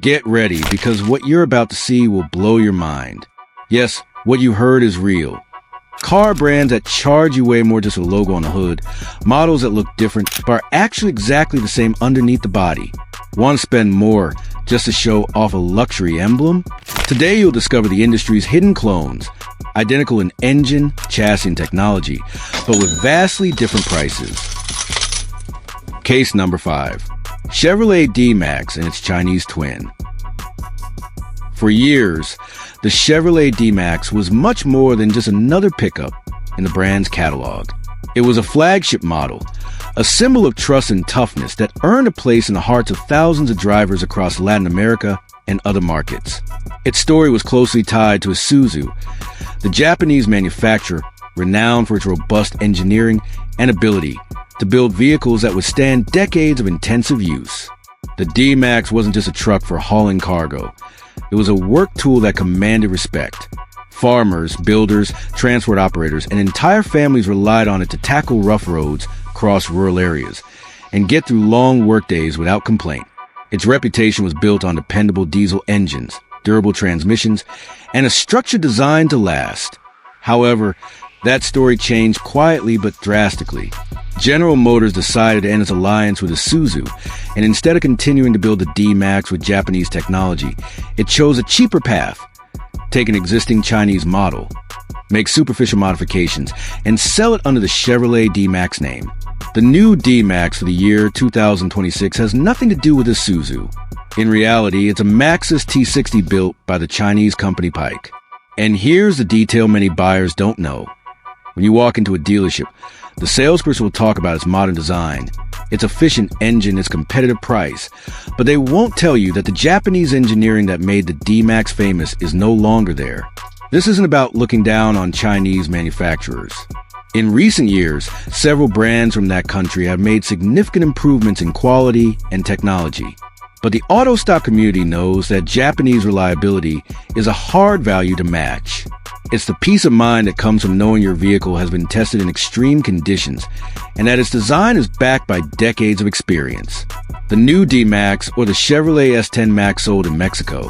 Get ready, because what you're about to see will blow your mind. Yes, what you heard is real. Car brands that charge you way more just a logo on the hood, models that look different but are actually exactly the same underneath the body. Want to spend more just to show off a luxury emblem? Today you'll discover the industry's hidden clones, identical in engine, chassis, and technology, but with vastly different prices. Case number 5. Chevrolet D-Max and its Chinese twin. For years, the Chevrolet D-Max was much more than just another pickup in the brand's catalog. It was a flagship model, a symbol of trust and toughness that earned a place in the hearts of thousands of drivers across Latin America and other markets. Its story was closely tied to Isuzu, the Japanese manufacturer renowned for its robust engineering and ability to build vehicles that withstand decades of intensive use. The D-Max wasn't just a truck for hauling cargo. It was a work tool that commanded respect. Farmers, builders, transport operators, and entire families relied on it to tackle rough roads, cross rural areas, and get through long workdays without complaint. Its reputation was built on dependable diesel engines, durable transmissions, and a structure designed to last. However, that story changed quietly but drastically. General Motors decided to end its alliance with Isuzu, and instead of continuing to build the D-Max with Japanese technology, it chose a cheaper path. Take an existing Chinese model, make superficial modifications, and sell it under the Chevrolet D-Max name. The new D-Max for the year 2026 has nothing to do with Isuzu. In reality, it's a Maxus T60 built by the Chinese company Pike. And here's the detail many buyers don't know. When you walk into a dealership, the salesperson will talk about its modern design, its efficient engine, its competitive price, but they won't tell you that the Japanese engineering that made the D-Max famous is no longer there. This isn't about looking down on Chinese manufacturers. In recent years, several brands from that country have made significant improvements in quality and technology. But the auto stock community knows that Japanese reliability is a hard value to match. It's the peace of mind that comes from knowing your vehicle has been tested in extreme conditions and that its design is backed by decades of experience. The new D-Max, or the Chevrolet S10 Max sold in Mexico,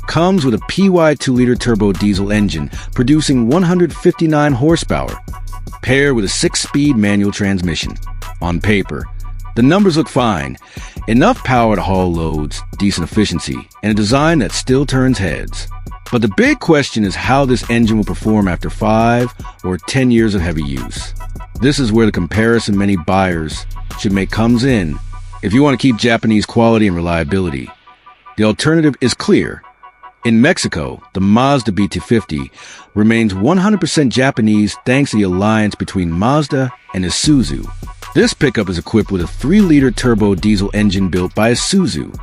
comes with a PY 2-liter turbo diesel engine producing 159 horsepower, paired with a 6-speed manual transmission. On paper, the numbers look fine. Enough power to haul loads, decent efficiency, and a design that still turns heads. But the big question is how this engine will perform after 5 or 10 years of heavy use. This is where the comparison many buyers should make comes in. If you want to keep Japanese quality and reliability, the alternative is clear. In Mexico, the Mazda BT50 remains 100% Japanese thanks to the alliance between Mazda and Isuzu. This pickup is equipped with a 3-liter turbo diesel engine built by Isuzu.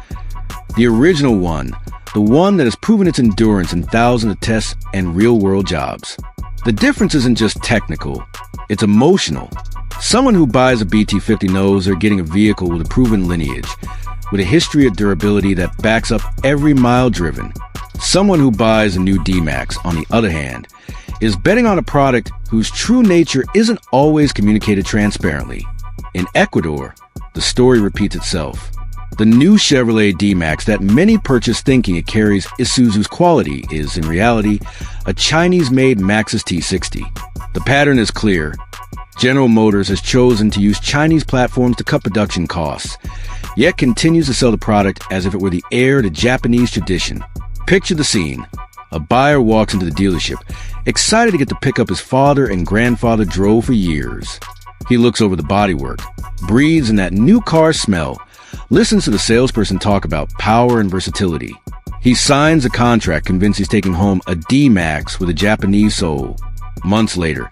The original one, the one that has proven its endurance in thousands of tests and real-world jobs. The difference isn't just technical, it's emotional. Someone who buys a BT50 knows they're getting a vehicle with a proven lineage, with a history of durability that backs up every mile driven. Someone who buys a new D-Max, on the other hand, is betting on a product whose true nature isn't always communicated transparently. In Ecuador, the story repeats itself. The new Chevrolet D-Max that many purchase thinking it carries Isuzu's quality is, in reality, a Chinese-made Maxus T60. The pattern is clear. General Motors has chosen to use Chinese platforms to cut production costs, yet continues to sell the product as if it were the heir to Japanese tradition. Picture the scene. A buyer walks into the dealership, excited to get the pickup his father and grandfather drove for years. He looks over the bodywork, breathes in that new car smell, listens to the salesperson talk about power and versatility. He signs a contract convinced he's taking home a D-Max with a Japanese soul. Months later,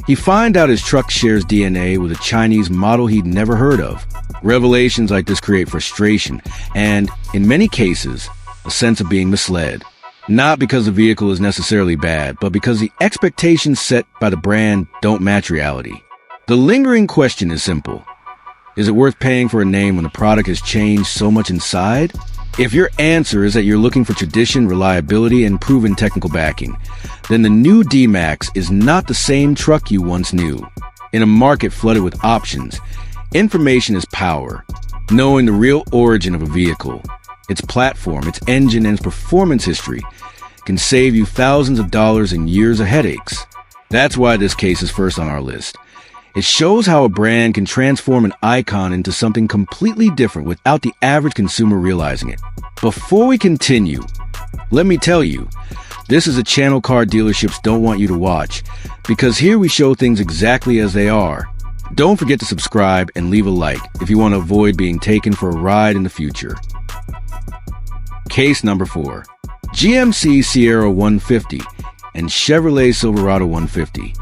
he finds out his truck shares DNA with a Chinese model he'd never heard of. Revelations like this create frustration and, in many cases, a sense of being misled. Not because the vehicle is necessarily bad, but because the expectations set by the brand don't match reality. The lingering question is simple. Is it worth paying for a name when the product has changed so much inside? If your answer is that you're looking for tradition, reliability, and proven technical backing, then the new D-Max is not the same truck you once knew. In a market flooded with options, information is power. Knowing the real origin of a vehicle Its platform, its engine, and its performance history can save you thousands of dollars and years of headaches. That's why this case is first on our list. It shows how a brand can transform an icon into something completely different without the average consumer realizing it. Before we continue, let me tell you, this is a channel car dealerships don't want you to watch, because here we show things exactly as they are. Don't forget to subscribe and leave a like if you want to avoid being taken for a ride in the future. Case number 4. GMC Sierra 150 and Chevrolet Silverado 150.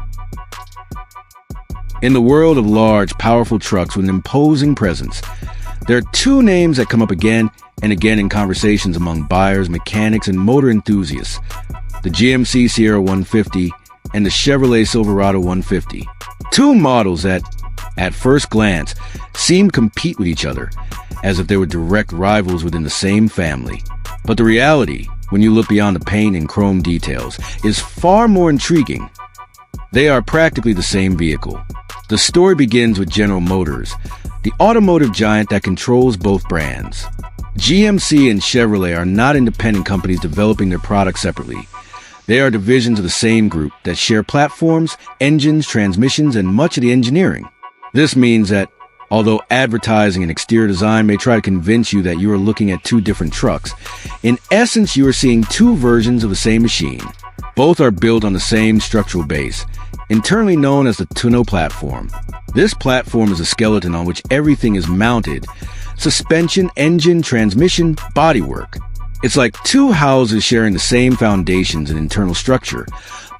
In the world of large, powerful trucks with an imposing presence, there are two names that come up again and again in conversations among buyers, mechanics, and motor enthusiasts: the GMC Sierra 150 and the Chevrolet Silverado 150. Two models that, at first glance, seem to compete with each other, as if they were direct rivals within the same family. But the reality, when you look beyond the paint and chrome details, is far more intriguing. They are practically the same vehicle. The story begins with General Motors, the automotive giant that controls both brands. GMC and Chevrolet are not independent companies developing their products separately. They are divisions of the same group that share platforms, engines, transmissions, and much of the engineering. This means that, although advertising and exterior design may try to convince you that you are looking at two different trucks, in essence you are seeing two versions of the same machine. Both are built on the same structural base, internally known as the tonneau platform. This platform is a skeleton on which everything is mounted: suspension, engine, transmission, bodywork. It's like two houses sharing the same foundations and internal structure,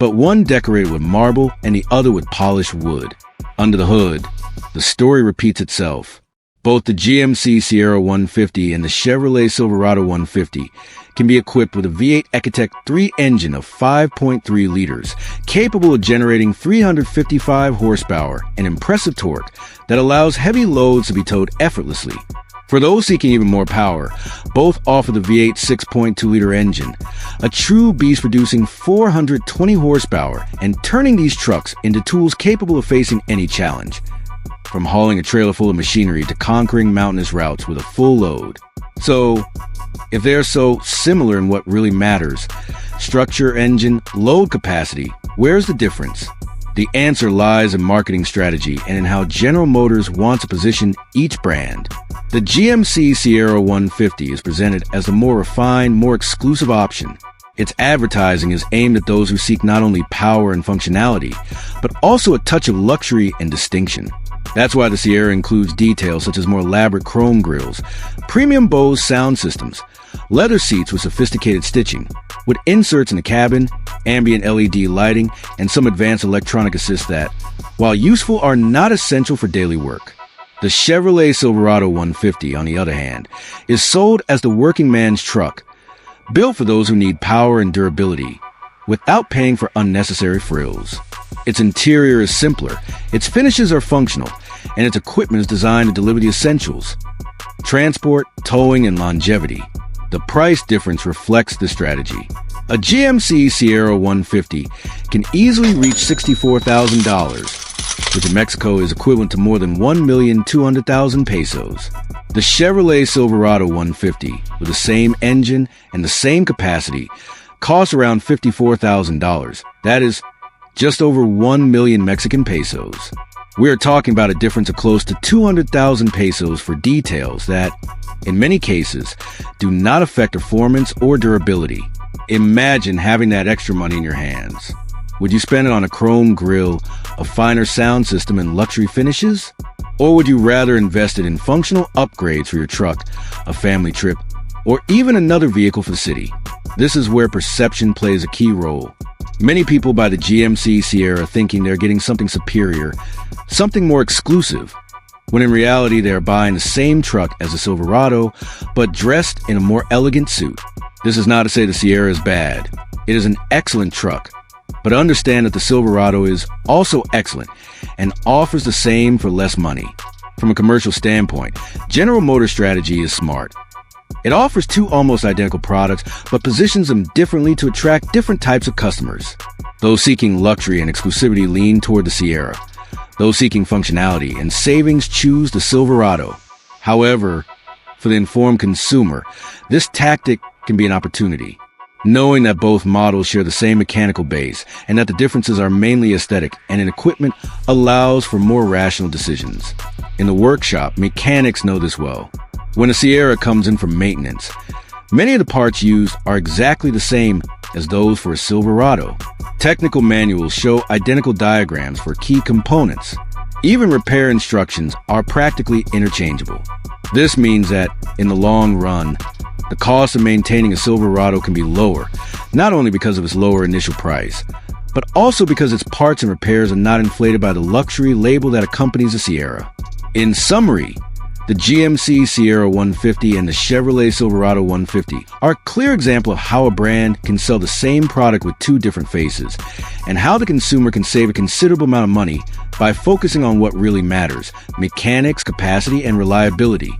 but one decorated with marble and the other with polished wood. Under the hood, the story repeats itself. Both the GMC Sierra 150 and the Chevrolet Silverado 150 can be equipped with a V8 Ecotec 3 engine of 5.3 liters, capable of generating 355 horsepower and impressive torque that allows heavy loads to be towed effortlessly. For those seeking even more power, both offer the V8 6.2-liter engine, a true beast producing 420 horsepower and turning these trucks into tools capable of facing any challenge, from hauling a trailer full of machinery to conquering mountainous routes with a full load. So, if they are so similar in what really matters, structure, engine, load capacity, where's the difference? The answer lies in marketing strategy and in how General Motors wants to position each brand. The GMC Sierra 150 is presented as the more refined, more exclusive option. Its advertising is aimed at those who seek not only power and functionality, but also a touch of luxury and distinction. That's why the Sierra includes details such as more elaborate chrome grills, premium Bose sound systems, leather seats with sophisticated stitching, with inserts in the cabin, ambient LED lighting, and some advanced electronic assists that, while useful, are not essential for daily work. The Chevrolet Silverado 150, on the other hand, is sold as the working man's truck, built for those who need power and durability, without paying for unnecessary frills. Its interior is simpler, its finishes are functional, and its equipment is designed to deliver the essentials: transport, towing, and longevity. The price difference reflects the strategy. A GMC Sierra 150 can easily reach $64,000, which in Mexico is equivalent to more than 1,200,000 pesos. The Chevrolet Silverado 150, with the same engine and the same capacity, costs around $54,000. That is just over 1 million Mexican pesos. We are talking about a difference of close to 200,000 pesos for details that, in many cases, do not affect performance or durability. Imagine having that extra money in your hands. Would you spend it on a chrome grille, a finer sound system, and luxury finishes? Or would you rather invest it in functional upgrades for your truck, a family trip, or even another vehicle for the city? This is where perception plays a key role. Many people buy the GMC Sierra thinking they're getting something superior, something more exclusive, when in reality they are buying the same truck as the Silverado, but dressed in a more elegant suit. This is not to say the Sierra is bad. It is an excellent truck, but understand that the Silverado is also excellent and offers the same for less money. From a commercial standpoint, General Motors' strategy is smart. It offers two almost identical products, but positions them differently to attract different types of customers. Those seeking luxury and exclusivity lean toward the Sierra. Those seeking functionality and savings choose the Silverado. However, For the informed consumer, this tactic can be an opportunity. Knowing that both models share the same mechanical base and that the differences are mainly aesthetic and in equipment allows for more rational decisions. In the workshop, mechanics know this well. When a Sierra comes in for maintenance, many of the parts used are exactly the same as those for a Silverado. Technical manuals show identical diagrams for key components. Even repair instructions are practically interchangeable. This means that, in the long run, the cost of maintaining a Silverado can be lower, not only because of its lower initial price, but also because its parts and repairs are not inflated by the luxury label that accompanies a Sierra. In summary, the GMC Sierra 150 and the Chevrolet Silverado 150 are a clear example of how a brand can sell the same product with two different faces, and how the consumer can save a considerable amount of money by focusing on what really matters: mechanics, capacity, and reliability.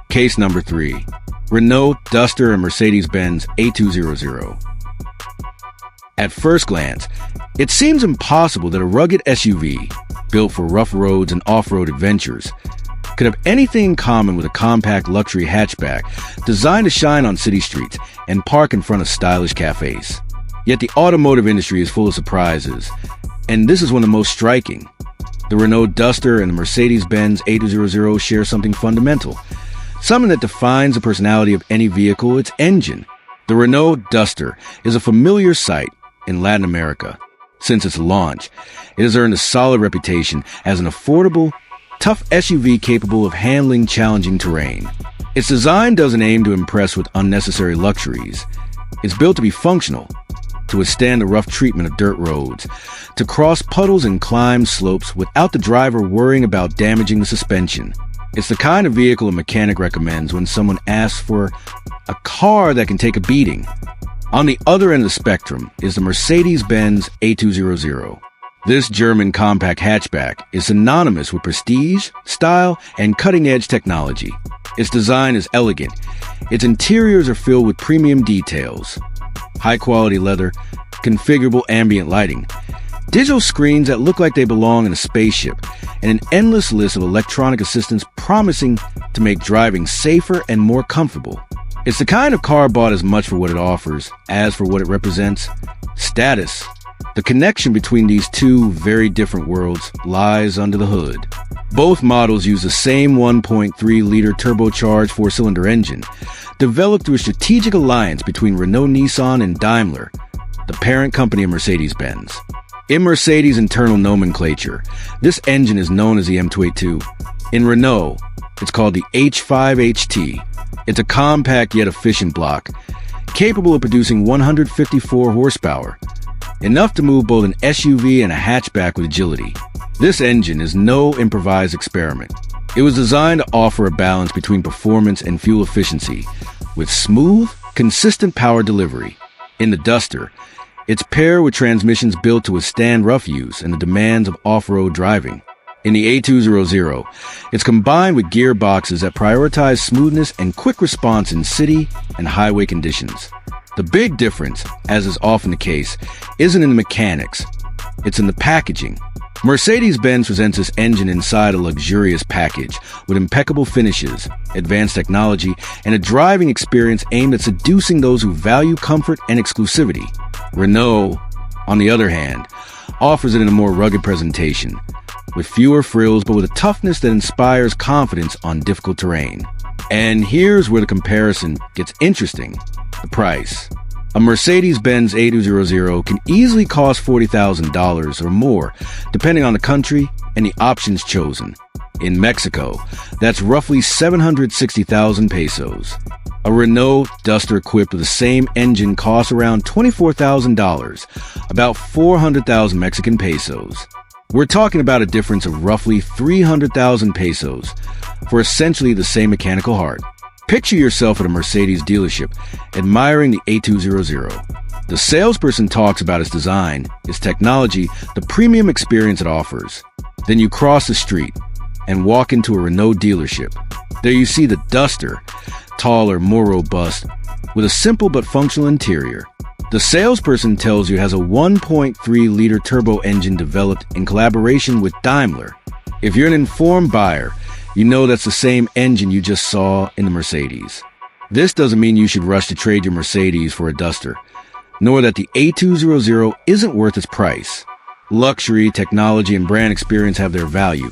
Case number 3. Renault Duster and Mercedes-Benz A200. At first glance, it seems impossible that a rugged SUV, built for rough roads and off-road adventures, could have anything in common with a compact luxury hatchback designed to shine on city streets and park in front of stylish cafes. Yet the automotive industry is full of surprises, and this is one of the most striking. The Renault Duster and the Mercedes-Benz A200 share something fundamental, something that defines the personality of any vehicle: its engine. The Renault Duster is a familiar sight in Latin America. Since its launch, it has earned a solid reputation as an affordable, tough SUV capable of handling challenging terrain. Its design doesn't aim to impress with unnecessary luxuries. It's built to be functional, to withstand the rough treatment of dirt roads, to cross puddles and climb slopes without the driver worrying about damaging the suspension. It's the kind of vehicle a mechanic recommends when someone asks for a car that can take a beating. On the other end of the spectrum is the Mercedes-Benz A200. This German compact hatchback is synonymous with prestige, style, and cutting-edge technology. Its design is elegant. Its interiors are filled with premium details: high-quality leather, configurable ambient lighting, digital screens that look like they belong in a spaceship, and an endless list of electronic assistants promising to make driving safer and more comfortable. It's the kind of car bought as much for what it offers as for what it represents: status. The connection between these two very different worlds lies under the hood. Both models use the same 1.3-liter turbocharged four-cylinder engine, developed through a strategic alliance between Renault Nissan and Daimler, the parent company of Mercedes-Benz. In Mercedes' internal nomenclature, this engine is known as the M282. In Renault, it's called the H5HT. It's a compact yet efficient block, capable of producing 154 horsepower, enough to move both an SUV and a hatchback with agility. This engine is no improvised experiment. It was designed to offer a balance between performance and fuel efficiency, with smooth, consistent power delivery. In the Duster, it's paired with transmissions built to withstand rough use and the demands of off-road driving. In the A200, it's combined with gearboxes that prioritize smoothness and quick response in city and highway conditions. The big difference, as is often the case, isn't in the mechanics. It's in the packaging. Mercedes-Benz presents this engine inside a luxurious package with impeccable finishes, advanced technology, and a driving experience aimed at seducing those who value comfort and exclusivity. Renault, on the other hand, offers it in a more rugged presentation, with fewer frills but with a toughness that inspires confidence on difficult terrain. And here's where the comparison gets interesting: the price. A Mercedes-Benz A200 can easily cost $40,000 or more, depending on the country and the options chosen. In Mexico, that's roughly 760,000 pesos. A Renault Duster equipped with the same engine costs around $24,000, about 400,000 Mexican pesos. We're talking about a difference of roughly 300,000 pesos for essentially the same mechanical heart. Picture yourself at a Mercedes dealership, admiring the A200. The salesperson talks about its design, its technology, the premium experience it offers. Then you cross the street and walk into a Renault dealership. There you see the Duster, taller, more robust, with a simple but functional interior. The salesperson tells you it has a 1.3-liter turbo engine developed in collaboration with Daimler. If you're an informed buyer, you know that's the same engine you just saw in the Mercedes. This doesn't mean you should rush to trade your Mercedes for a Duster, nor that the A200 isn't worth its price. Luxury, technology, and brand experience have their value,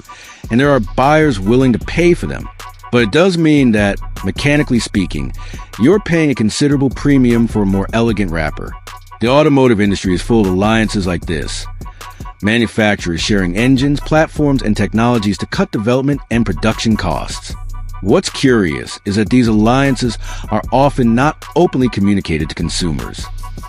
and there are buyers willing to pay for them. But it does mean that, mechanically speaking, you're paying a considerable premium for a more elegant wrapper. The automotive industry is full of alliances like this. Manufacturers sharing engines, platforms, and technologies to cut development and production costs. What's curious is that these alliances are often not openly communicated to consumers.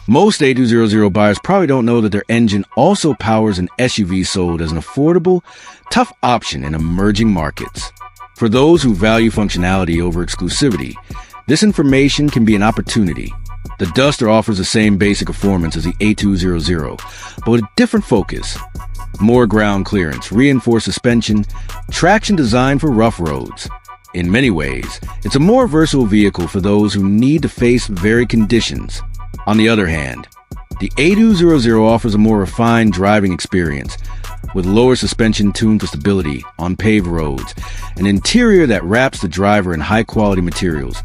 Most A200 buyers probably don't know that their engine also powers an SUV sold as an affordable, tough option in emerging markets. For those who value functionality over exclusivity, this information can be an opportunity. The Duster offers the same basic performance as the A200, but with a different focus. More ground clearance, reinforced suspension, traction designed for rough roads. In many ways, it's a more versatile vehicle for those who need to face varied conditions. On the other hand, the A200 offers a more refined driving experience, with lower suspension tuned for stability on paved roads, an interior that wraps the driver in high-quality materials,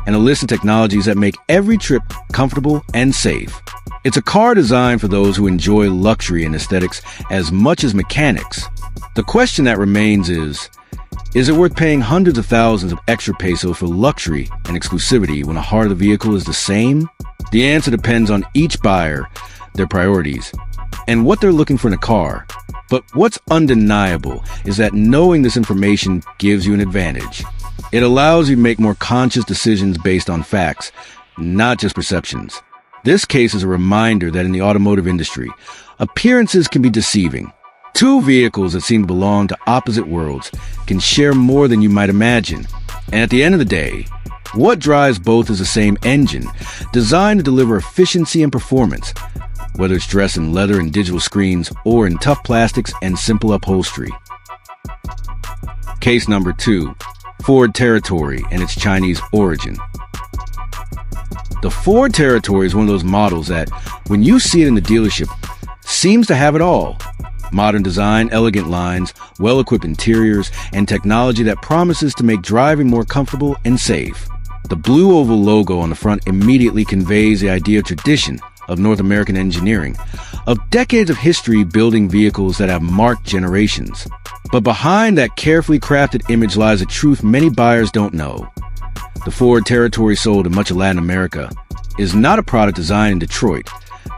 and a list of technologies that make every trip comfortable and safe. It's a car designed for those who enjoy luxury and aesthetics as much as mechanics. The question that remains is it worth paying hundreds of thousands of extra pesos for luxury and exclusivity when the heart of the vehicle is the same? The answer depends on each buyer, their priorities, and what they're looking for in a car. But what's undeniable is that knowing this information gives you an advantage. It allows you to make more conscious decisions based on facts, not just perceptions. This case is a reminder that in the automotive industry, appearances can be deceiving. Two vehicles that seem to belong to opposite worlds can share more than you might imagine. And at the end of the day, what drives both is the same engine, designed to deliver efficiency and performance, whether it's dressed in leather and digital screens or in tough plastics and simple upholstery. Case number 2. Ford Territory and its Chinese origin. The Ford Territory is one of those models that, when you see it in the dealership, seems to have it all. Modern design, elegant lines, well-equipped interiors, and technology that promises to make driving more comfortable and safe. The blue oval logo on the front immediately conveys the idea of tradition, of North American engineering, of decades of history building vehicles that have marked generations. But behind that carefully crafted image lies a truth many buyers don't know. The Ford Territory, sold in much of Latin America, is not a product designed in Detroit,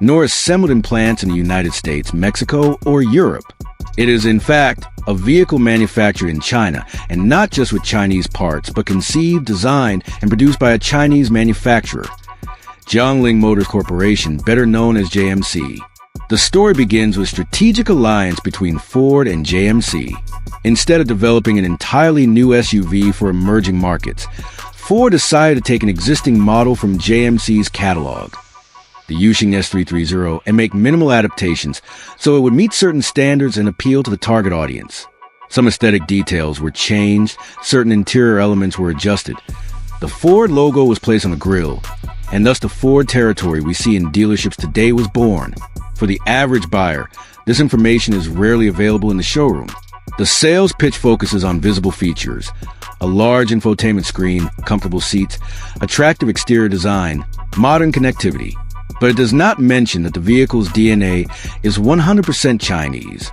nor assembled in plants in the United States, Mexico, or Europe. It is, in fact, a vehicle manufactured in China, and not just with Chinese parts, but conceived, designed, and produced by a Chinese manufacturer, Jiangling Motors Corporation, better known as JMC. The story begins with a strategic alliance between Ford and JMC. Instead of developing an entirely new SUV for emerging markets, Ford decided to take an existing model from JMC's catalog, the Yuxing S330, and make minimal adaptations so it would meet certain standards and appeal to the target audience. Some aesthetic details were changed, certain interior elements were adjusted. The Ford logo was placed on the grille, and thus the Ford Territory we see in dealerships today was born. For the average buyer, this information is rarely available in the showroom. The sales pitch focuses on visible features: a large infotainment screen, comfortable seats, attractive exterior design, modern connectivity. But it does not mention that the vehicle's DNA is 100% Chinese.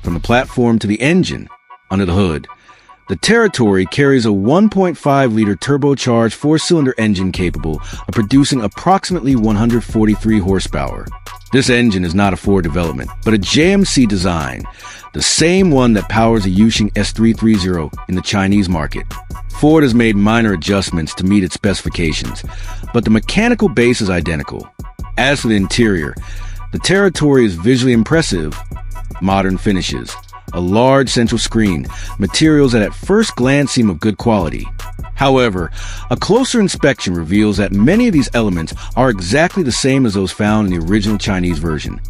From the platform to the engine, under the hood, the Territory carries a 1.5-liter turbocharged four-cylinder engine capable of producing approximately 143 horsepower. This engine is not a Ford development, but a JMC design, the same one that powers the Yuxing S330 in the Chinese market. Ford has made minor adjustments to meet its specifications, but the mechanical base is identical. As for the interior, the Territory is visually impressive. Modern finishes, a large central screen, materials that at first glance seem of good quality. However, a closer inspection reveals that many of these elements are exactly the same as those found in the original Chinese version,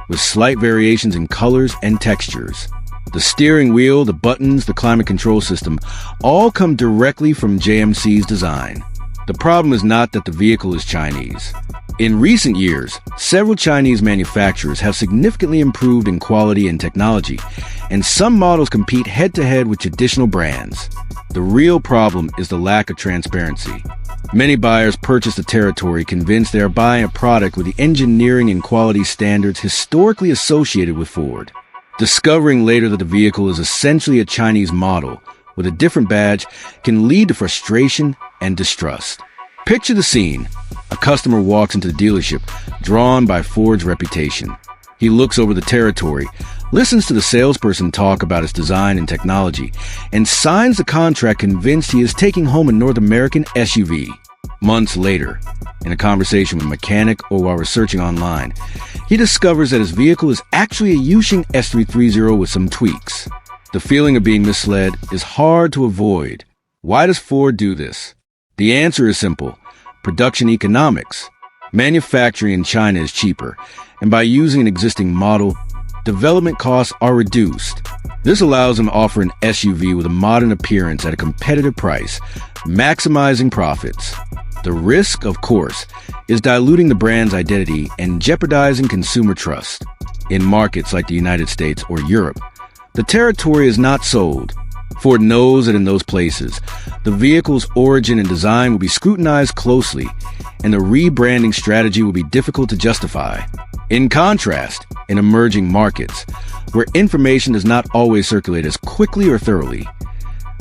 with slight variations in colors and textures. The steering wheel, the buttons, the climate control system all come directly from JMC's design. The problem is not that the vehicle is Chinese. In recent years, several Chinese manufacturers have significantly improved in quality and technology, and some models compete head-to-head with traditional brands. The real problem is the lack of transparency. Many buyers purchase the Territory convinced they are buying a product with the engineering and quality standards historically associated with Ford. Discovering later that the vehicle is essentially a Chinese model with a different badge can lead to frustration and distrust. Picture the scene. A customer walks into the dealership, drawn by Ford's reputation. He looks over the Territory, listens to the salesperson talk about its design and technology, and signs the contract convinced he is taking home a North American SUV. Months later, in a conversation with a mechanic or while researching online, he discovers that his vehicle is actually a Yusheng S330 with some tweaks. The feeling of being misled is hard to avoid. Why does Ford do this? The answer is simple: production economics. Manufacturing in China is cheaper, and by using an existing model, development costs are reduced. This allows them to offer an SUV with a modern appearance at a competitive price, maximizing profits. The risk, of course, is diluting the brand's identity and jeopardizing consumer trust. In markets like the United States or Europe, the Territory is not sold. Ford knows that in those places, the vehicle's origin and design will be scrutinized closely, and the rebranding strategy will be difficult to justify. In contrast, in emerging markets, where information does not always circulate as quickly or thoroughly,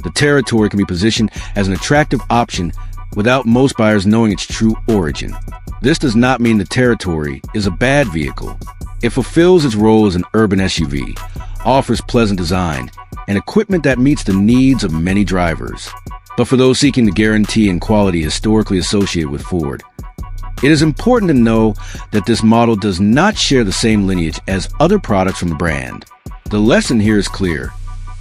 the Territory can be positioned as an attractive option without most buyers knowing its true origin. This does not mean the Territory is a bad vehicle. It fulfills its role as an urban SUV, offers pleasant design, and equipment that meets the needs of many drivers. But for those seeking the guarantee and quality historically associated with Ford, it is important to know that this model does not share the same lineage as other products from the brand. The lesson here is clear.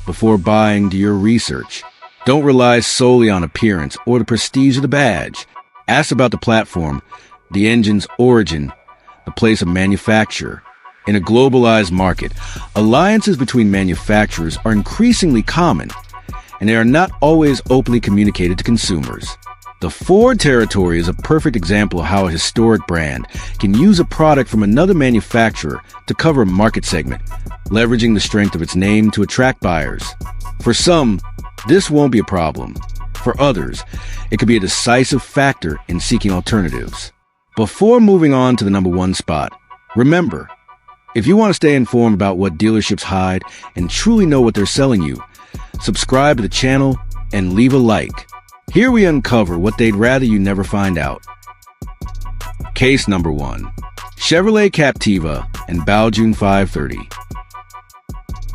Before buying, do your research. Don't rely solely on appearance or the prestige of the badge. Ask about the platform, the engine's origin, the place of manufacture. In a globalized market, alliances between manufacturers are increasingly common, and they are not always openly communicated to consumers. The Ford Territory is a perfect example of how a historic brand can use a product from another manufacturer to cover a market segment, leveraging the strength of its name to attract buyers. For some, this won't be a problem. For others, it could be a decisive factor in seeking alternatives. Before moving on to the number one spot, remember, if you want to stay informed about what dealerships hide and truly know what they're selling you, subscribe to the channel and leave a like. Here we uncover what they'd rather you never find out. Case number 1. Chevrolet Captiva and Baojun 530.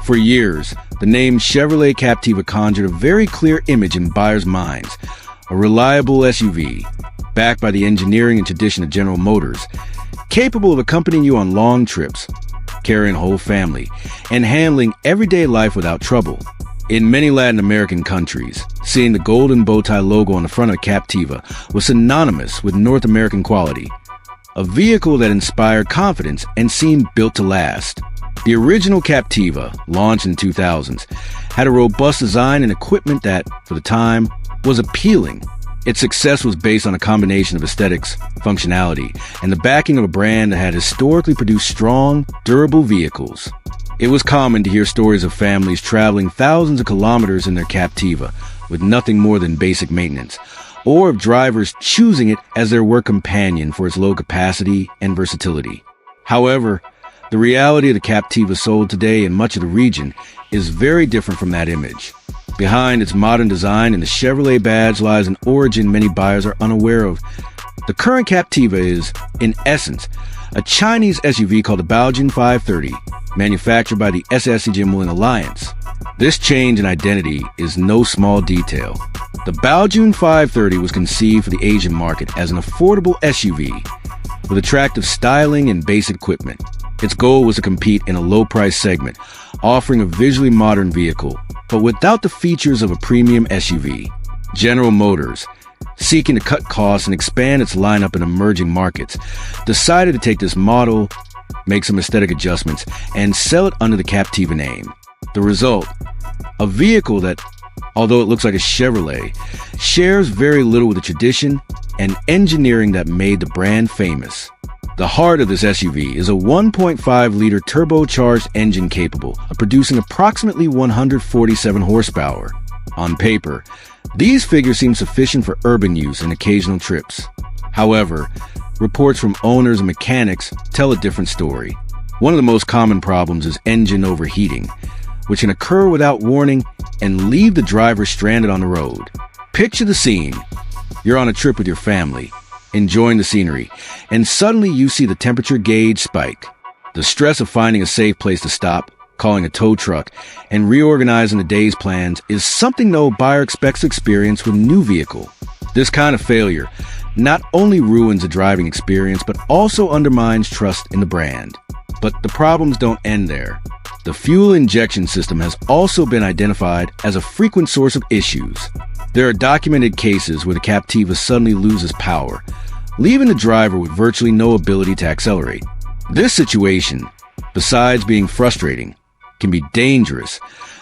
For years, the name Chevrolet Captiva conjured a very clear image in buyers' minds: a reliable SUV, backed by the engineering and tradition of General Motors, capable of accompanying you on long trips, carrying a whole family, and handling everyday life without trouble. In many Latin American countries, seeing the golden bow tie logo on the front of Captiva was synonymous with North American quality, a vehicle that inspired confidence and seemed built to last. The original Captiva, launched in the 2000s, had a robust design and equipment that, for the time, was appealing. Its success was based on a combination of aesthetics, functionality, and the backing of a brand that had historically produced strong, durable vehicles. It was common to hear stories of families traveling thousands of kilometers in their Captiva with nothing more than basic maintenance, or of drivers choosing it as their work companion for its low capacity and versatility. However, the reality of the Captiva sold today in much of the region is very different from that image. Behind its modern design and the Chevrolet badge lies an origin many buyers are unaware of. The current Captiva is, in essence, a Chinese SUV called the Baojun 530, manufactured by the SSC Jimwilling Alliance. This change in identity is no small detail. The Baojun 530 was conceived for the Asian market as an affordable SUV with attractive styling and basic equipment. Its goal was to compete in a low-price segment, offering a visually modern vehicle, but without the features of a premium SUV. General Motors, seeking to cut costs and expand its lineup in emerging markets, decided to take this model, make some aesthetic adjustments, and sell it under the Captiva name. The result, a vehicle that, although it looks like a Chevrolet, shares very little with the tradition and engineering that made the brand famous. The heart of this SUV is a 1.5-liter turbocharged engine capable of producing approximately 147 horsepower. On paper, these figures seem sufficient for urban use and occasional trips. However, reports from owners and mechanics tell a different story. One of the most common problems is engine overheating, which can occur without warning and leave the driver stranded on the road. Picture the scene. You're on a trip with your family, enjoying the scenery, and suddenly you see the temperature gauge spike. The stress of finding a safe place to stop, calling a tow truck, and reorganizing the day's plans is something no buyer expects to experience with a new vehicle. This kind of failure not only ruins the driving experience, but also undermines trust in the brand. But the problems don't end there. The fuel injection system has also been identified as a frequent source of issues. There are documented cases where the Captiva suddenly loses power, leaving the driver with virtually no ability to accelerate. This situation, besides being frustrating, can be dangerous,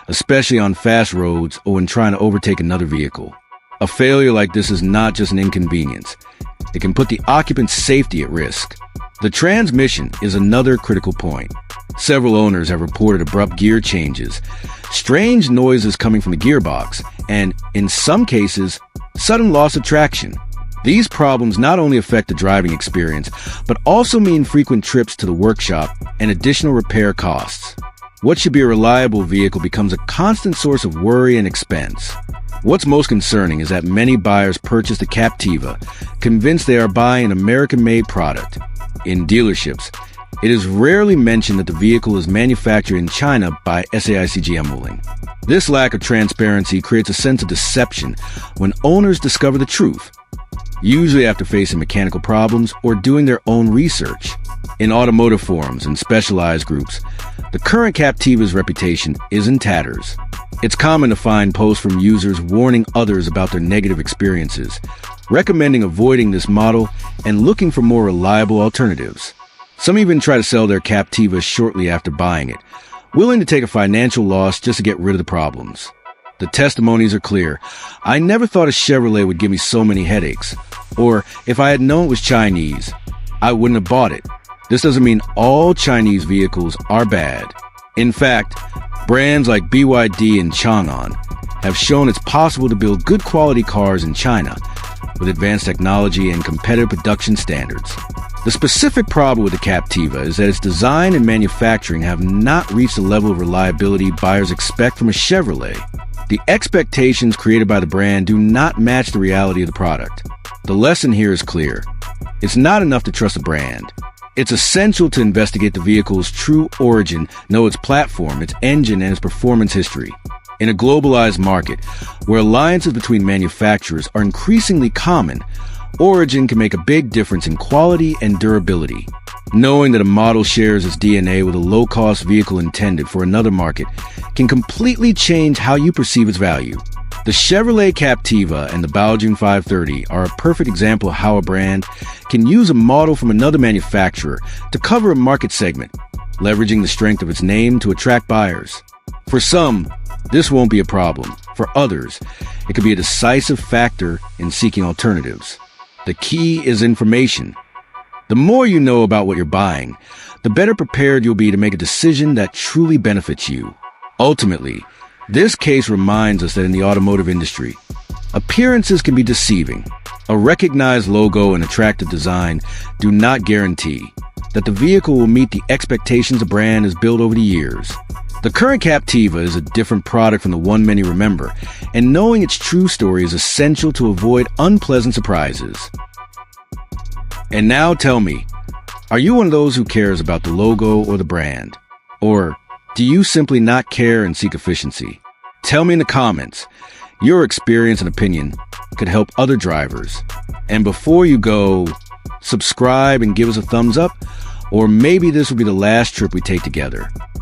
especially on fast roads or when trying to overtake another vehicle. A failure like this is not just an inconvenience. It can put the occupant's safety at risk. The transmission is another critical point. Several owners have reported abrupt gear changes, strange noises coming from the gearbox, and, in some cases, sudden loss of traction. These problems not only affect the driving experience, but also mean frequent trips to the workshop and additional repair costs. What should be a reliable vehicle becomes a constant source of worry and expense. What's most concerning is that many buyers purchase the Captiva, convinced they are buying an American-made product. In dealerships, it is rarely mentioned that the vehicle is manufactured in China by SAIC GM Wuling. This lack of transparency creates a sense of deception when owners discover the truth, usually after facing mechanical problems or doing their own research. In automotive forums and specialized groups, the current Captiva's reputation is in tatters. It's common to find posts from users warning others about their negative experiences, recommending avoiding this model and looking for more reliable alternatives. Some even try to sell their Captiva shortly after buying it, willing to take a financial loss just to get rid of the problems. The testimonies are clear. I never thought a Chevrolet would give me so many headaches. Or, if I had known it was Chinese, I wouldn't have bought it. This doesn't mean all Chinese vehicles are bad. In fact, brands like BYD and Chang'an have shown it's possible to build good quality cars in China with advanced technology and competitive production standards. The specific problem with the Captiva is that its design and manufacturing have not reached the level of reliability buyers expect from a Chevrolet. The expectations created by the brand do not match the reality of the product. The lesson here is clear. It's not enough to trust a brand. It's essential to investigate the vehicle's true origin, know its platform, its engine, and its performance history. In a globalized market, where alliances between manufacturers are increasingly common, origin can make a big difference in quality and durability. Knowing that a model shares its DNA with a low-cost vehicle intended for another market can completely change how you perceive its value. The Chevrolet Captiva and the Baojun 530 are a perfect example of how a brand can use a model from another manufacturer to cover a market segment, leveraging the strength of its name to attract buyers. For some, this won't be a problem. For others, it could be a decisive factor in seeking alternatives. The key is information. The more you know about what you're buying, the better prepared you'll be to make a decision that truly benefits you. Ultimately, this case reminds us that in the automotive industry, appearances can be deceiving. A recognized logo and attractive design do not guarantee that the vehicle will meet the expectations a brand has built over the years. The current Captiva is a different product from the one many remember, and knowing its true story is essential to avoid unpleasant surprises. And now tell me, are you one of those who cares about the logo or the brand? Or do you simply not care and seek efficiency? Tell me in the comments. Your experience and opinion could help other drivers. And before you go, subscribe and give us a thumbs up, or maybe this will be the last trip we take together.